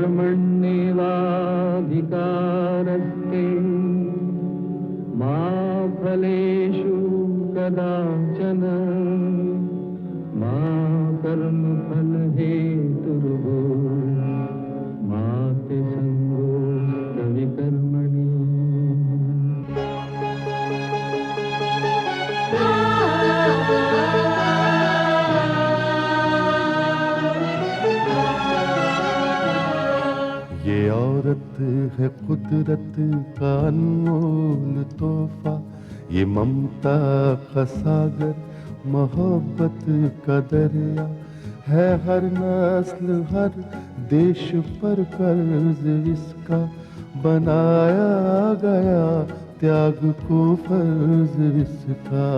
कर्मण्येवाधिकारस्ते मा फलेषु कदाचन मा कर्मफलहेतुर्भूः मा ते संगोऽस्त्वविकर्मणि। ये औरत है कुदरत का अनमोल तोहफा, ये ममता का सागर, मोहब्बत का दरिया है। हर नस्ल हर देश पर कर्ज इसका बनाया गया, त्याग को फर्ज इसका।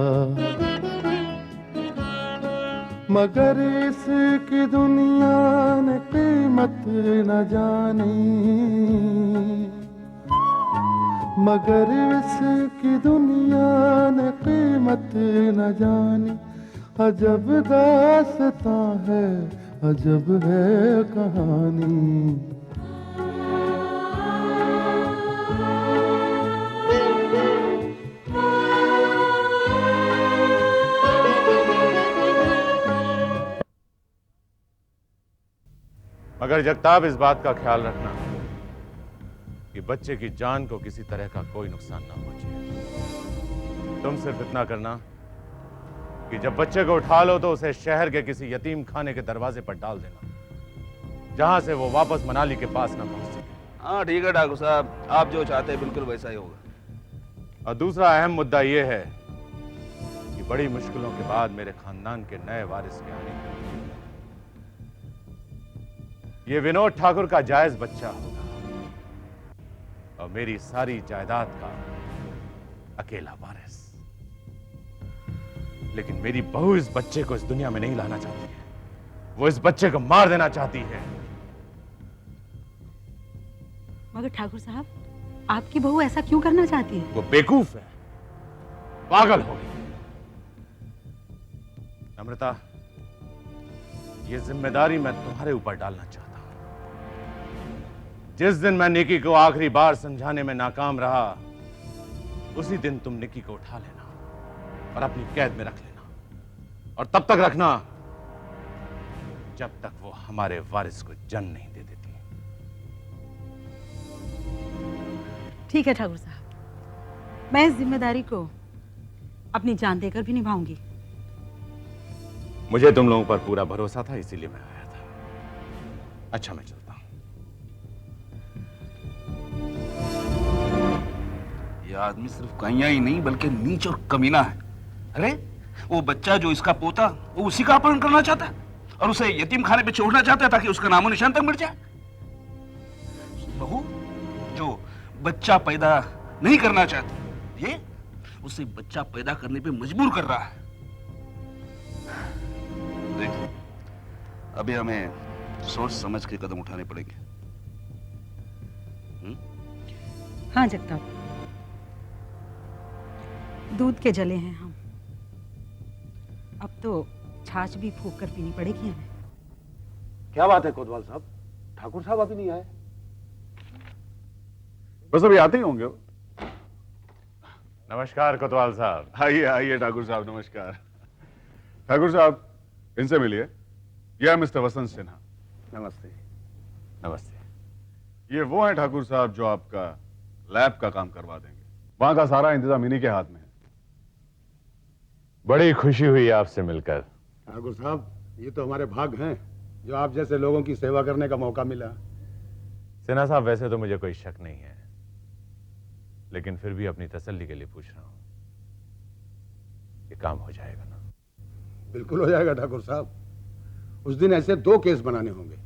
मगर इसकी दुनिया ने कीमत न जानी, मगर इसकी दुनिया ने कीमत न जानी। अजब दास्तां है, अजब है कहानी। मगर जगताप इस बात का ख्याल रखना कि बच्चे की जान को किसी तरह का कोई नुकसान ना पहुंचे। तुम सिर्फ इतना करना कि जब बच्चे को उठा लो तो उसे शहर के किसी यतीम खाने के दरवाजे पर डाल देना, जहां से वो वापस मनाली के पास ना पहुंच सके। हाँ ठीक है ठाकुर साहब, आप जो चाहते हैं बिल्कुल वैसा ही होगा। और दूसरा अहम मुद्दा यह है कि बड़ी मुश्किलों के बाद मेरे खानदान के नए वारिस के आने के ये विनोद ठाकुर का जायज बच्चा होगा और मेरी सारी जायदाद का अकेला वारिस। लेकिन मेरी बहू इस बच्चे को इस दुनिया में नहीं लाना चाहती है, वो इस बच्चे को मार देना चाहती है। मगर ठाकुर साहब, आपकी बहू ऐसा क्यों करना चाहती है? वो बेवकूफ है, पागल हो गई। अमृता, ये जिम्मेदारी मैं तुम्हारे ऊपर डालना चाहता हूं। जिस दिन मैं निकी को आखिरी बार समझाने में नाकाम रहा, उसी दिन तुम निकी को उठा लेना और अपनी कैद में रख लेना, और तब तक रखना जब तक वो हमारे वारिस को जन्म नहीं दे देती। ठीक है ठाकुर साहब, मैं इस जिम्मेदारी को अपनी जान देकर भी निभाऊंगी। मुझे तुम लोगों पर पूरा भरोसा था, इसीलिए मैं आया था। अच्छा, मैं चलता हूं। ये आदमी सिर्फ कहिया ही नहीं बल्कि नीच और कमीना है। अरे वो बच्चा जो इसका पोता, वो उसी का अपहरण करना चाहता है और उसे यतीम खाने पे छोड़ना चाहता है ताकि उसका नामो निशान तक मिट जाए। बहू जो बच्चा पैदा नहीं करना चाहती, ये उसे बच्चा पैदा करने पे मजबूर कर रहा है। देख, अभी हमें सोच समझ के कदम उठाने पड़ेंगे। हाँ जगताप, दूध के जले हैं हम। अब तो छाछ भी फूंक कर पीनी पड़ेगी हमें। क्या बात है कोतवाल साहब, ठाकुर साहब अभी नहीं आए? बस अभी आते ही होंगे। नमस्कार कोतवाल साहब। आइए आइए ठाकुर साहब, नमस्कार। ठाकुर साहब, इनसे मिलिए। यह है मिस्टर वसंत सिन्हा। नमस्ते। नमस्ते। ये वो हैं ठाकुर साहब जो आपका लैब का काम करवा देंगे। वहां का सारा इंतजाम इन्हीं के हाथ में है। बड़ी खुशी हुई आपसे मिलकर। ठाकुर साहब, ये तो हमारे भाग हैं जो आप जैसे लोगों की सेवा करने का मौका मिला। सिन्हा साहब, वैसे तो मुझे कोई शक नहीं है, लेकिन फिर भी अपनी तसल्ली के लिए पूछ रहा हूं, ये काम हो जाएगा ना? बिल्कुल हो जाएगा ठाकुर साहब। उस दिन ऐसे 2 केस बनाने होंगे।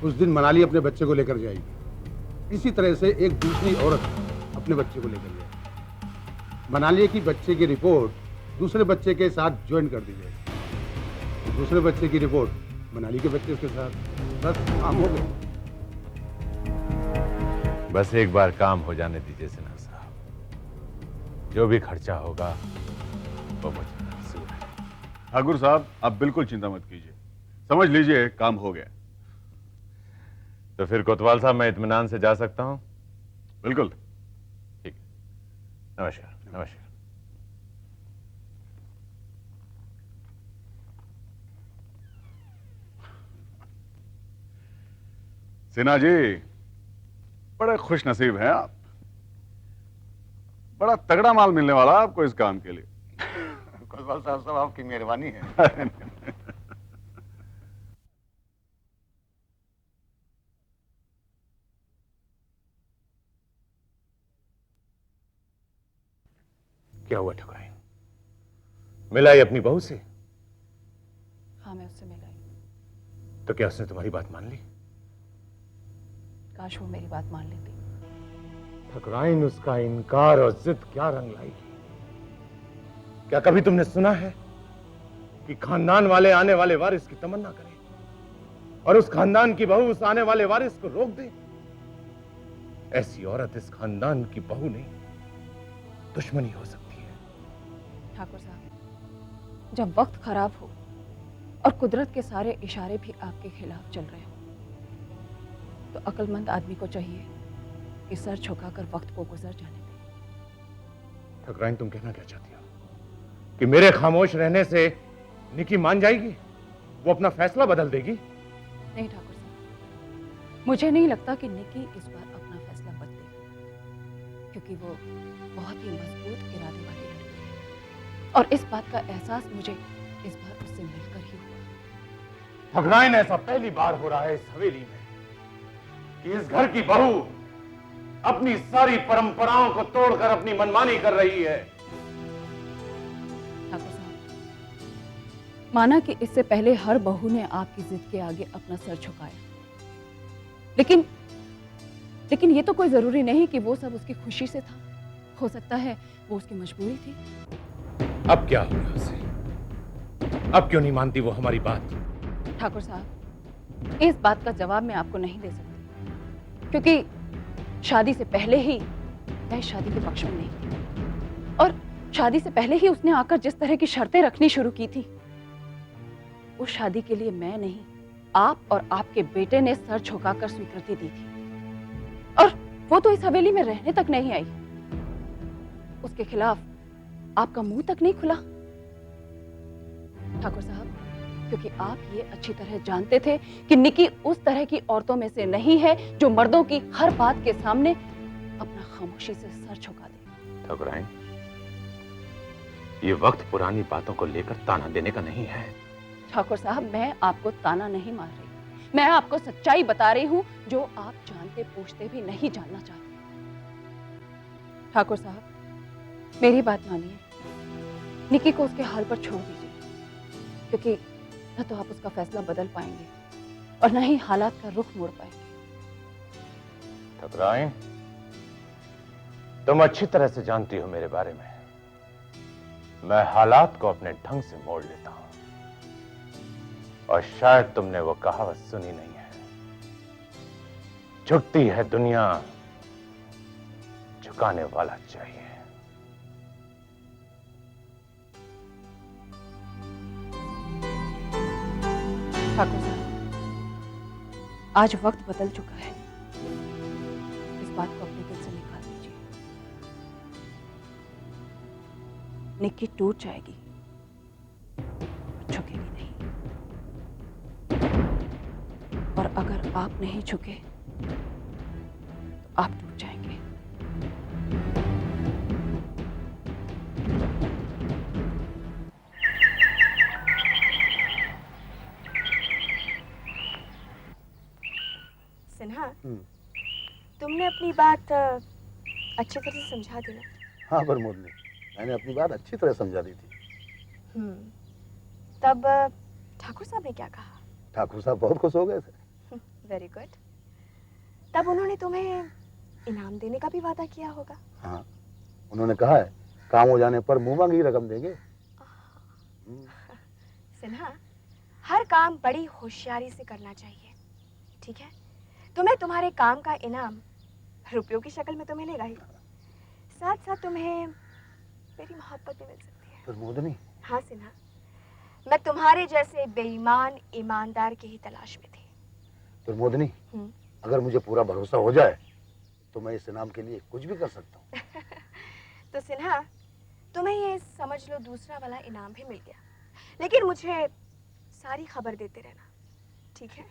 उस दिन मनाली अपने बच्चे को लेकर जाएगी, इसी तरह से एक दूसरी औरत अपने बच्चे को लेकर जाएगी। मनाली की बच्चे की रिपोर्ट दूसरे बच्चे के साथ ज्वाइन कर दी जाएगी, दूसरे बच्चे की रिपोर्ट मनाली के बच्चे के साथ। बस काम हो गया। बस एक बार काम हो जाने दीजिए सिन्हा साहब, जो भी खर्चा होगा वो मुझे मंजूर है। ठाकुर साहब, आप बिल्कुल चिंता मत कीजिए, समझ लीजिए काम हो गया। तो फिर कोतवाल साहब मैं इत्मीनान से जा सकता हूं? बिल्कुल। ठीक है, नमस्कार। नमस्कार। सिन्हा जी, बड़े खुश नसीब हैं आप। बड़ा तगड़ा माल मिलने वाला आपको इस काम के लिए। कोतवाल साहब आपकी मेहरबानी है। क्या हुआ ठकुराइन? मिलाई अपनी बहू से? हाँ, मैं उससे मिलाई। तो क्या उसने तुम्हारी बात मान ली? काश वो मेरी बात मान लेती। ठकुराइन, उसका इनकार और जिद क्या रंग लाएगी? क्या कभी तुमने सुना है कि खानदान वाले आने वाले वारिस की तमन्ना करें और उस खानदान की बहू उस आने वाले वारिस को रोक दे? ऐसी औरत इस खानदान की बहू नहीं, दुश्मनी हो सकती है। ठाकुर साहब, जब वक्त खराब हो और कुदरत के सारे इशारे भी आपके खिलाफ चल रहे हो, तो अक्लमंद आदमी को चाहिए कि सर झुकाकर वक्त को गुजर जाने दे। ठकुराइन, तुम कहना क्या चाहती हो कि मेरे खामोश रहने से निकी मान जाएगी? वो अपना फैसला बदल देगी? नहीं ठाकुर साहब, मुझे नहीं लगता कि निकी इस बार अपना फैसला बदलेगी, क्योंकि वो बहुत ही मजबूत इरादे वाली लड़की है और इस बात का एहसास मुझे इस बार उससे मिलकर ही हुआ। ठकुराइन, ऐसा पहली बार हो रहा है इस हवेली में कि इस घर की बहू अपनी सारी परंपराओं को तोड़कर अपनी मनमानी कर रही है। ठाकुर साहब, माना कि इससे पहले हर बहू ने आपकी जिद के आगे अपना सर झुकाया, लेकिन ये तो कोई जरूरी नहीं कि वो सब उसकी खुशी से था। हो सकता है वो उसकी मजबूरी थी। अब क्या हुआ उसे? अब क्यों नहीं मानती वो हमारी बात? ठाकुर साहब, इस बात का जवाब मैं आपको नहीं दे सकती, क्योंकि शादी से पहले ही मैं शादी के पक्ष में नहीं थी और शादी से पहले ही उसने आकर जिस तरह की शर्तें रखनी शुरू की थी, उस शादी के लिए मैं नहीं, आप और आपके बेटे ने सर झुकाकर स्वीकृति दी थी। और वो तो इस हवेली में रहने तक नहीं आई, उसके खिलाफ आपका मुंह तक नहीं खुला। ठाकुर साहब, क्योंकि आप ये अच्छी तरह जानते थे कि निकी उस तरह की औरतों में से नहीं है जो मर्दों की हर बात के सामने अपना खामोशी से सर झुका दे। ठकुराइन, ये वक्त पुरानी बातों को लेकर ताना देने का नहीं है। ठाकुर साहब, मैं आपको ताना नहीं मार रही, मैं आपको सच्चाई बता रही हूं जो आप जानते पूछते भी नहीं जानना चाहते। ठाकुर साहब, मेरी बात मानिए, निकी को उसके हाल पर छोड़ दीजिए, क्योंकि न तो आप उसका फैसला बदल पाएंगे और न ही हालात का रुख मोड़ पाएंगे। ठकुराइन, तुम अच्छी तरह से जानती हो मेरे बारे में, मैं हालात को अपने ढंग से मोड़ लेता हूं और शायद तुमने वो कहावत सुनी नहीं है, झुकती है दुनिया, झुकाने वाला चाहिए। ठाकुर साहब, आज वक्त बदल चुका है, इस बात को अपने दिल से निकाल दीजिए। निक्की टूट जाएगी, झुकेगी नहीं, और अगर आप नहीं झुके तो आप टूट जाएंगे। सिन्हा, तुमने अपनी बात अच्छी तरह से समझा दी ना? हाँ बरमोदनी, मैंने अपनी बात अच्छी तरह समझा दी थी। तब ठाकुर साहब ने क्या कहा? ठाकुर साहब बहुत खुश हो गए थे। Very good. तब उन्होंने तुम्हें इनाम देने का भी वादा किया होगा? हाँ, उन्होंने कहा है काम हो जाने पर मुंह मांगी रकम देंगे। सिन्हा, हर काम बड़ी होशियारी से करना चाहिए, ठीक है? तुम्हें तुम्हारे काम का इनाम रुपयों की शक्ल में तो मिलेगा ही, साथ साथ तुम्हें मेरी मोहब्बत भी मिल सकती है। बरमोदनी। हाँ सिन्हा, मैं तुम्हारे जैसे बेईमान ईमानदार की ही तलाश में थी। बरमोदनी, अगर मुझे पूरा भरोसा हो जाए तो मैं इस इनाम के लिए कुछ भी कर सकता हूँ। तो सिन्हा, तुम्हें ये समझ लो दूसरा वाला इनाम भी मिल गया, लेकिन मुझे सारी खबर देते रहना, ठीक है?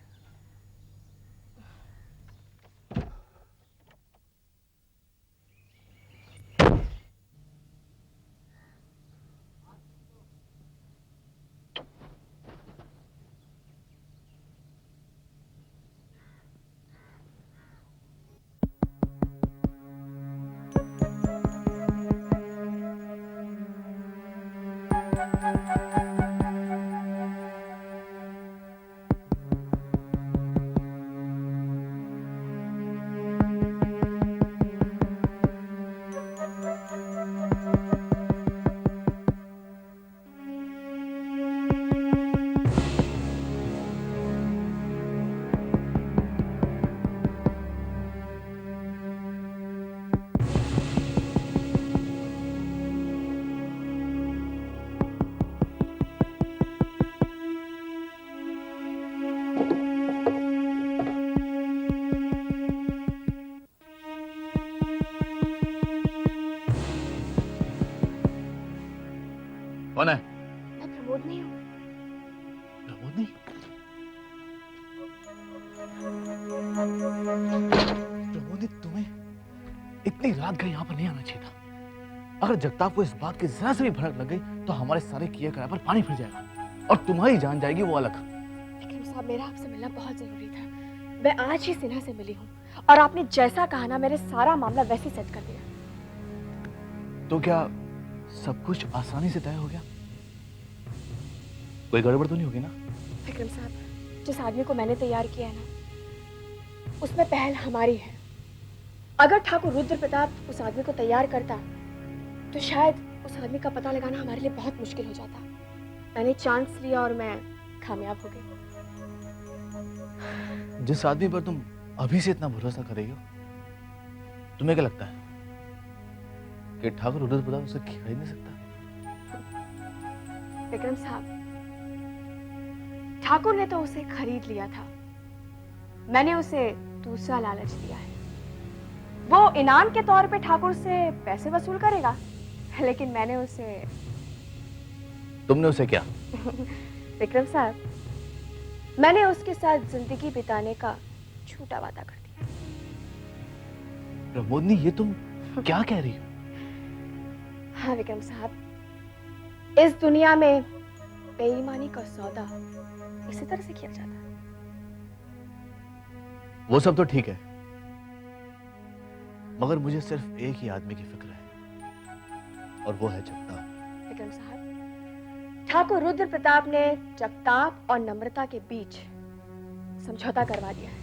कौन है? मैं प्रमोदनी हूँ। प्रमोदनी? प्रमोदनी, तुम्हें इतनी रात गए यहाँ पर नहीं आना चाहिए था। अगर जगताप को इस बात की जरा से भी भनक लग गई तो हमारे सारे किए कराए पर पानी फिर जाएगा और तुम्हारी जान जाएगी, वो अलग। विक्रम साहब, मेरा आपसे मिलना बहुत जरूरी था। मैं आज ही सिन्हा से मिली हूँ और आपने जैसा कहा ना, मैंने सारा मामला वैसे ही सेट कर दिया। तो क्या सब कुछ आसानी से तय हो गया? कोई गड़बड़ तो नहीं होगी ना? विक्रम साहब, जिस आदमी को मैंने तैयार किया है ना, उसमें पहल हमारी है। अगर ठाकुर रुद्र प्रताप उस आदमी को तैयार करता तो शायद उस आदमी का पता लगाना हमारे लिए बहुत मुश्किल हो जाता। मैंने चांस लिया और मैं कामयाब हो गई। जिस आदमी पर तुम अभी से इतना भरोसा कर रही हो, तुम्हें क्या लगता है कि ठाकुर रुद्र प्रताप उसे खरीद नहीं सकता? विक्रम साहब, ठाकुर ने तो उसे खरीद लिया था, मैंने उसे दूसरा लालच दिया है। वो इनाम के तौर पे ठाकुर से पैसे वसूल करेगा, लेकिन मैंने उसे तुमने उसे क्या? विक्रम साहब, मैंने उसके साथ जिंदगी बिताने का झूठा वादा कर दिया। प्रमोदनी, ये तुम क्या कह रही हो? हाँ विक्रम साहब, इस दुनिया में बेईमानी का सौदा इसी तरह से किया जाता है। वो सब तो ठीक है, मगर मुझे सिर्फ एक ही आदमी की फिक्र है और वो है जगताप। विक्रम साहब, ठाकुर रुद्र प्रताप ने जगताप और नम्रता के बीच समझौता करवा दिया है।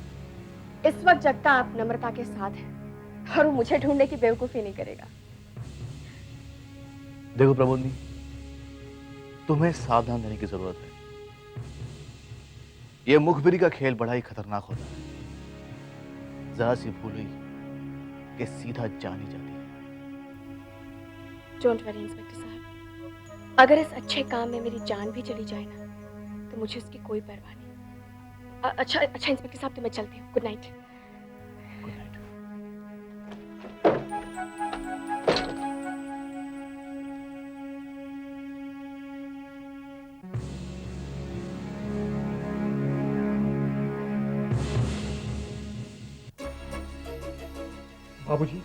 इस वक्त जगताप नम्रता के साथ है और वो मुझे ढूंढने की बेवकूफी नहीं करेगा। देखो प्रमोदनी, तुम्हें सावधान रहने की जरूरत है। यह मुखबिरी का खेल बड़ा ही खतरनाक होता है। जरा सी भूल हुई कि सीधा जान ही जाती है। डोंट वरी इंस्पेक्टर साहब, अगर इस अच्छे काम में मेरी जान भी चली जाए ना, तो मुझे उसकी कोई परवाह नहीं। अच्छा इंस्पेक्टर साहब, तो मैं चलती हूँ। Good night. Good night. बाबूजी,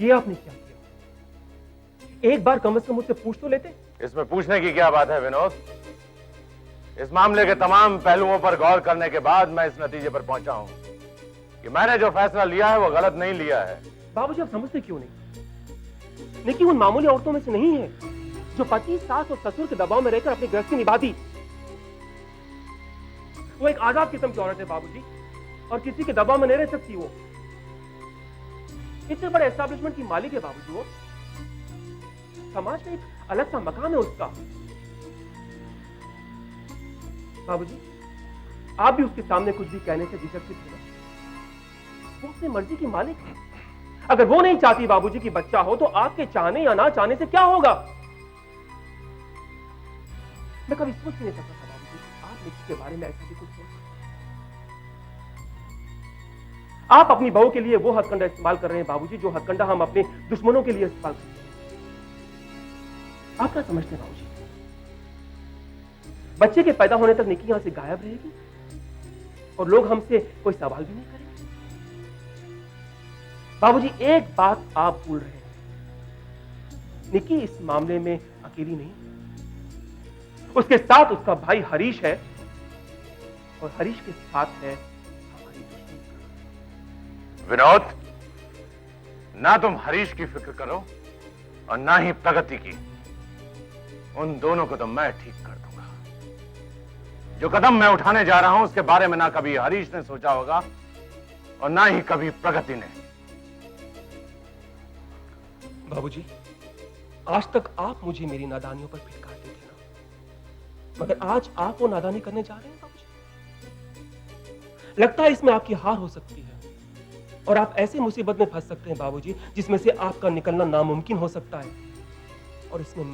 ये आपने क्या किया? एक बार कम से कम मुझसे पूछ तो लेते। इसमें पूछने की क्या बात है विनोद? इस मामले के तमाम पहलुओं पर गौर करने के बाद मैं इस नतीजे पर पहुंचा हूं कि मैंने जो फैसला लिया है वो गलत नहीं लिया है। बाबूजी, आप समझते क्यों नहीं? निकी उन मामूली औरतों में से नहीं है जो पति, सास और ससुर के दबाव में रहकर अपनी गृहस्थी निभाती। वो एक आजाद किस्म की औरत है बाबूजी, और किसी के दबाव में नहीं रह सकती। वो इतने बड़े एस्टैब्लिशमेंट की मालिक है बाबूजी। वो समाज में एक अलग सा मकाम है उसका। बाबूजी, आप भी उसके सामने कुछ भी कहने से झिझकते थे ना? वो अपनी मर्जी की मालिक है। अगर वो नहीं चाहती बाबूजी की बच्चा हो, तो आपके चाहने या ना चाहने से क्या होगा? मैं कभी सोच नहीं सकता था बाबूजी, आप निकी के बारे में ऐसा भी कुछ सोच। आप अपनी बहू के लिए वो हथकंडा इस्तेमाल कर रहे हैं बाबूजी, जो हथकंडा हम अपने दुश्मनों के लिए इस्तेमाल करते हैं। आप क्या समझते हैं बाबूजी? बच्चे के पैदा होने तक निकी यहां से गायब रहेगी और लोग हमसे कोई सवाल भी नहीं करेंगे। बाबूजी, एक बात आप भूल रहे हैं, निकी इस मामले में अकेली नहीं, उसके साथ उसका भाई हरीश है और हरीश के साथ है हमारी दुश्मनी। विनोद, ना तुम हरीश की फिक्र करो और ना ही प्रगति की। उन दोनों को तो मैं ठीक कर दूंगा। जो कदम मैं उठाने जा रहा हूं उसके बारे में ना कभी हरीश ने सोचा होगा और ना ही कभी प्रगति ने। बाबूजी, आज तक आप मुझे मेरी नादानियों पर फिटकारते थे ना, मगर आज आप वो नादानी करने जा रहे हैं बाबूजी। लगता है इसमें आपकी हार हो सकती है और आप ऐसी मुसीबत में फंस सकते हैं बाबूजी, जिसमें से आपका निकलना नामुमकिन हो सकता है, और इसमें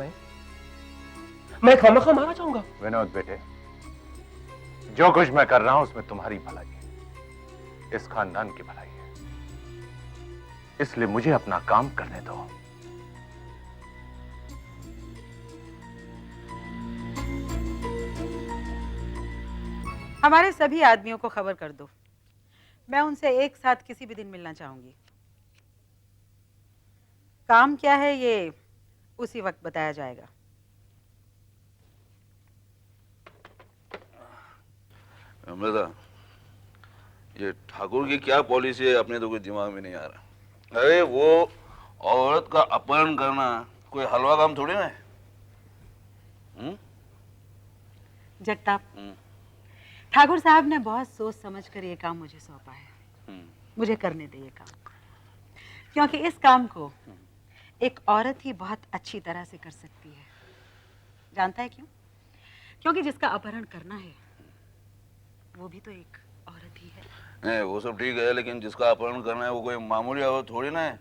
मैं खामखा मारा जाऊंगा। विनोद बेटे, जो कुछ मैं कर रहा हूं उसमें तुम्हारी भलाई है, इस खानदान की भलाई है, इसलिए मुझे अपना काम करने दो। हमारे सभी आदमियों को खबर कर दो, मैं उनसे एक साथ किसी भी दिन मिलना चाहूंगी। काम क्या है ये उसी वक्त बताया जाएगा। अमृता, ये ठाकुर की क्या पॉलिसी है अपने तो कोई दिमाग में नहीं आ रहा। अरे वो औरत का अपहरण करना कोई हलवा काम थोड़ी ना है। जगताप, ठाकुर साहब ने बहुत सोच समझ कर ये काम मुझे सौंपा है। मुझे करने दे ये काम, क्योंकि इस काम को एक औरत ही बहुत अच्छी तरह से कर सकती है। जानता है क्यों? क्योंकि जिसका अपहरण करना है वो भी तो एक औरत ही है। नहीं, वो सब ठीक है, लेकिन जिसका अपहरण करना है वो कोई मामूली औरत थोड़ी ना है।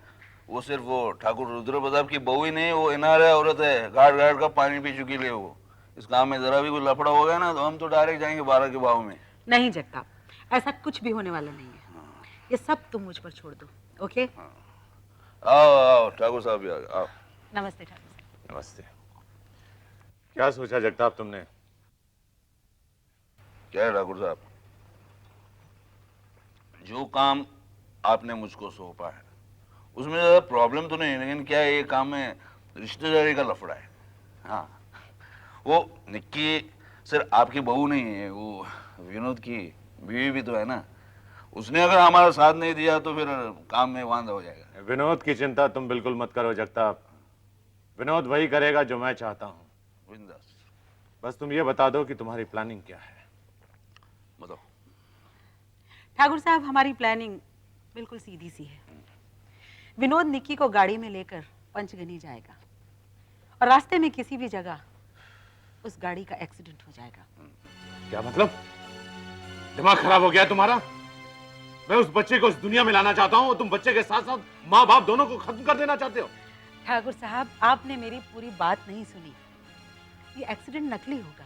वो सिर्फ वो ठाकुर रुद्र प्रताप की बहू ही नहीं, वो एनआरआई औरत है, घाट घाट का पानी पी चुकी है वो। इस काम में जरा भी कोई लफड़ा हो गया ना तो हम तो डायरेक्ट जाएंगे 12 के भाव में। नहीं जगताप, ऐसा कुछ भी होने वाला नहीं है। ये सब तुम मुझ पर छोड़ दो, ओके? आओ आओ ठाकुर साहब भी आ गए, आओ। नमस्ते ठाकुर साहब। नमस्ते। क्या सोचा जगताप तुमने? क्या है ठाकुर साहब, जो काम आपने मुझको सौंपा है उसमें ज्यादा प्रॉब्लम तो नहीं, लेकिन क्या है, ये काम में रिश्तेदारी का लफड़ा है। हाँ, वो निक्की सिर्फ आपकी बहू नहीं है, वो विनोद की बीवी भी तो है ना। उसने अगर हमारा साथ नहीं दिया तो फिर काम में वांदा हो जाएगा। विनोद की चिंता तुम बिल्कुल मत करो जगताप। विनोद वही करेगा जो मैं चाहता हूं। बिंदास। बस तुम ये बता दो कि तुम्हारी प्लानिंग क्या है। बताओ। ठाकुर साहब, हमारी प्लानिंग बिल्कुल सीधी सी है। विनोद निक्की को गाड़ी में लेकर पंचगनी जाएगा और रास्ते में किसी भी जगह उस गाड़ी का एक्सीडेंट हो जाएगा। क्या मतलब? दिमाग खराब हो गया तुम्हारा? मैं उस बच्चे को इस दुनिया में लाना चाहता हूं और तुम बच्चे के साथ साथ माँ बाप दोनों को खत्म कर देना चाहते हो। ठाकुर साहब, आपने मेरी पूरी बात नहीं सुनी। ये एक्सीडेंट नकली होगा।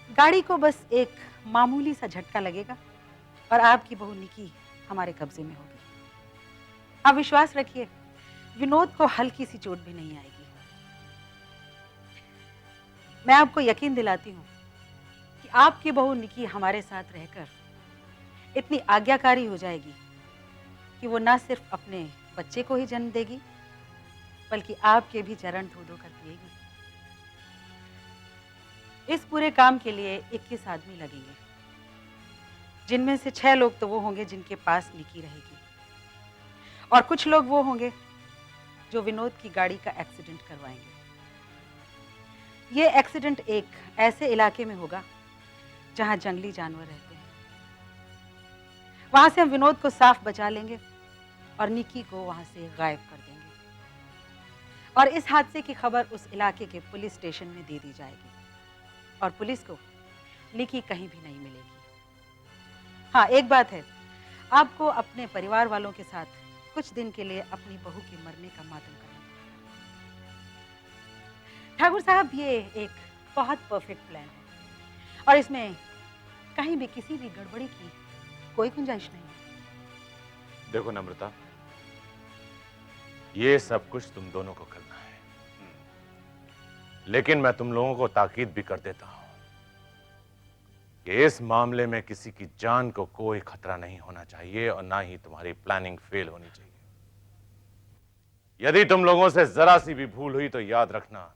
गाड़ी को बस एक मामूली सा झटका लगेगा और आपकी बहू निकी हमारे कब्जे में होगी। आप विश्वास रखिए, विनोद को हल्की सी चोट भी नहीं आएगी। मैं आपको यकीन दिलाती हूँ कि आपकी बहू निकी हमारे साथ रहकर इतनी आज्ञाकारी हो जाएगी कि वो न सिर्फ अपने बच्चे को ही जन्म देगी बल्कि आपके भी चरण धो धो कर पिएगी। इस पूरे काम के लिए 21 आदमी लगेंगे, जिनमें से 6 लोग तो वो होंगे जिनके पास निकी रहेगी और कुछ लोग वो होंगे जो विनोद की गाड़ी का एक्सीडेंट करवाएंगे। ये एक्सीडेंट एक ऐसे इलाके में होगा जहां जंगली जानवर रहते हैं। वहां से हम विनोद को साफ बचा लेंगे और निकी को वहां से गायब कर देंगे और इस हादसे की खबर उस इलाके के पुलिस स्टेशन में दे दी जाएगी और पुलिस को निकी कहीं भी नहीं मिलेगी। हाँ, एक बात है, आपको अपने परिवार वालों के साथ कुछ दिन के लिए अपनी बहू के मरने का मातम करना पड़ेगा। ठाकुर साहब, ये एक बहुत परफेक्ट प्लान है और इसमें कहीं भी किसी भी गड़बड़ी की कोई गुंजाइश नहीं है। देखो नम्रता, ये सब कुछ तुम दोनों को करना है, लेकिन मैं तुम लोगों को ताकीद भी कर देता हूं कि इस मामले में किसी की जान को कोई खतरा नहीं होना चाहिए और ना ही तुम्हारी प्लानिंग फेल होनी चाहिए। यदि तुम लोगों से जरा सी भी भूल हुई तो याद रखना,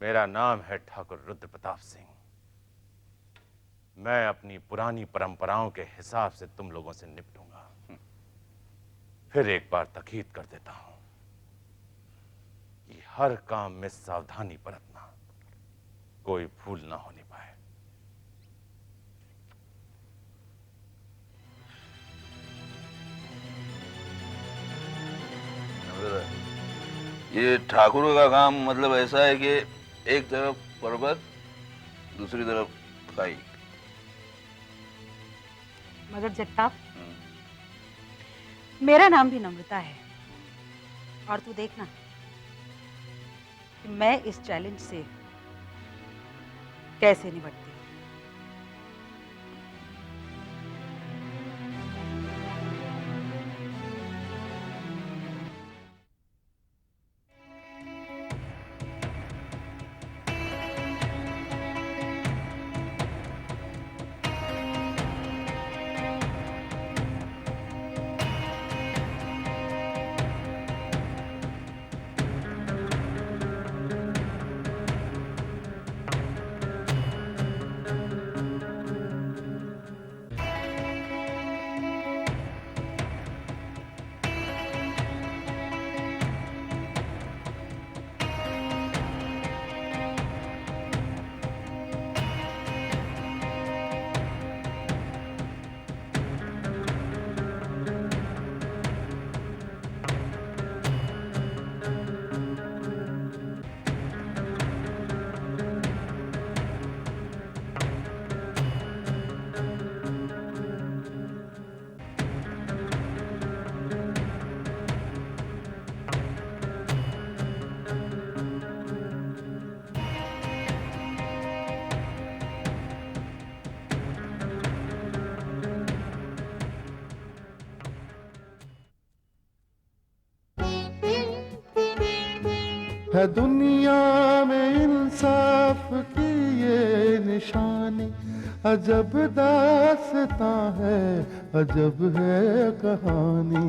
मेरा नाम है ठाकुर रुद्र प्रताप सिंह। मैं अपनी पुरानी परंपराओं के हिसाब से तुम लोगों से निपटूंगा। फिर एक बार ताकीद कर देता हूं कि हर काम में सावधानी बरतना, कोई भूल ना होनी पाए। ये ठाकुर का काम मतलब ऐसा है कि एक तरफ पर्वत, दूसरी तरफ खाई। मगर जगताप, मेरा नाम भी नम्रता है, और तू देखना कि मैं इस चैलेंज से कैसे निपटती हूं। है दुनिया में इंसाफ की ये निशानी, अजब दास्तां है, अजब है कहानी।